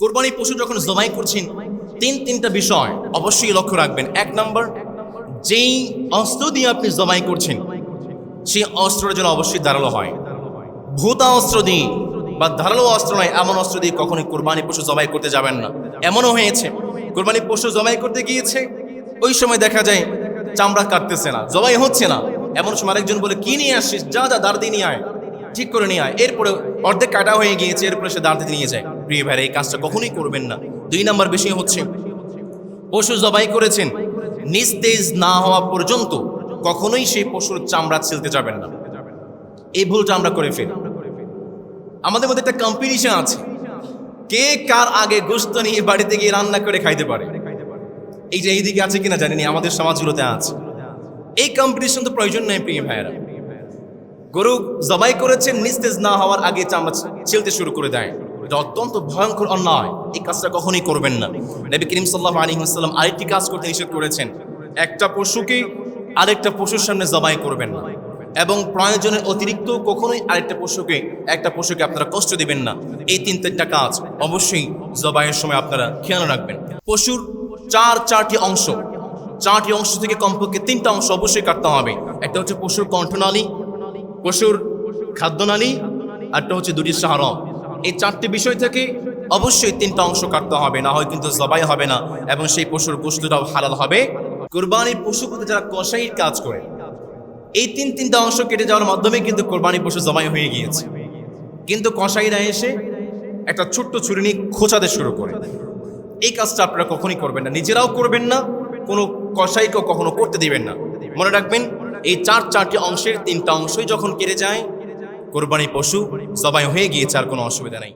কোরবানি পশু যখন জবাই করছেন তিনটা বিষয় অবশ্যই লক্ষ্য রাখবেন। এক নম্বর, যেই অস্ত্র দিয়ে আপনি জবাই করছেন সেই অস্ত্রের জন্য অবশ্যই ধারালো হয়। ভূতা অস্ত্র দিয়ে বা ধারালো অস্ত্র নয় এমন অস্ত্র দিয়ে কখনোই কোরবানি পশু জবাই করতে যাবেন না। এমনও হয়েছে কোরবানি পশু জবাই করতে গিয়েছে, ওই সময় দেখা যায় চামড়া কাটতেছে না, জবাই হচ্ছে না। এমন সময় আরেকজন বলে, কি নিয়ে আসছিস, যা যা দাঁড় দিয়ে নিয়ে আয়, ঠিক করে নিয়ে আয়। এরপরে অর্ধেক কাটা হয়ে গিয়েছে, এরপরে সে দাঁড় দিতে নিয়ে যায়। প্রিয় ভাইরা, এই কাজটা কখনোই করবেন না। 2 নম্বর বিষয় হচ্ছে, পশু জবাই করেছেন নিস্তেজ না হওয়া পর্যন্ত কখনোই সেই পশুর চামড়া ছিলতে যাবেন না। এই ভুলটা আমরা করে ফেলি। আমাদের মধ্যে একটা কম্পিটিশন আছে, কে কার আগে গোশত নিয়ে বাড়িতে গিয়ে রান্না করে খাইতে পারে। এই যে এইদিকে আছে কিনা জানিনি, আমাদের সমাজগুলোতে আছে। এই কম্পিটিশন তো প্রয়োজন নেই প্রিয় ভাইয়েরা। গরু জবাই করেছেন, নিস্তেজ না হওয়ার আগে চামড়া ছিলতে শুরু করে দেয়, এটা অত্যন্ত ভয়ঙ্কর অন্যায়। এই কাজটা কখনোই করবেন না। নবী করিম সাল্লাল্লাহু আলাইহি ওয়াসাল্লাম আরেকটি কাজ করতে নিষেধ করেছেন, একটা পশুকে আরেকটা পশুর সামনে জবাই করবেন না, এবং প্রয়োজনের অতিরিক্ত কখনোই একটা পশুকে আপনারা কষ্ট দিবেন না। এই তিনটা কাজ অবশ্যই জবাইয়ের সময় আপনারা খেয়াল রাখবেন। পশুর চারটি অংশ থেকে কমপক্ষে 3টা অংশ অবশ্যই কাটতে হবে। একটা হচ্ছে পশুর কণ্ঠনালী, পশুর খাদ্যনালী, আরটা হচ্ছে 2টি শাহরগ। এই 4টি বিষয় থেকে অবশ্যই 3টা অংশ কাটতে হবে, না হয় কিন্তু জবাই হবে না এবং সেই পশুর গোশতটাও হালাল হবে। কুরবানির পশু প্রতি যারা কসাইয়ের কাজ করে, এই তিনটা অংশ কেটে যাওয়ার মাধ্যমে কিন্তু কোরবানি পশু জবাই হয়ে গিয়েছে। কিন্তু কসাইরা এসে একটা ছোট্ট ছুরি নিয়ে খোঁচাতে শুরু করে। এই কাজটা আপনারা কখনই করবেন না, নিজেরাও করবেন না, কোনো কসাইকেও কখনো করতে দিবেন না। মনে রাখবেন, এই চারটি অংশের 3টা অংশই যখন কেটে যায়, কোরবানি পশু জবাই হয়ে গিয়েছে, আর কোনো অসুবিধা নেই।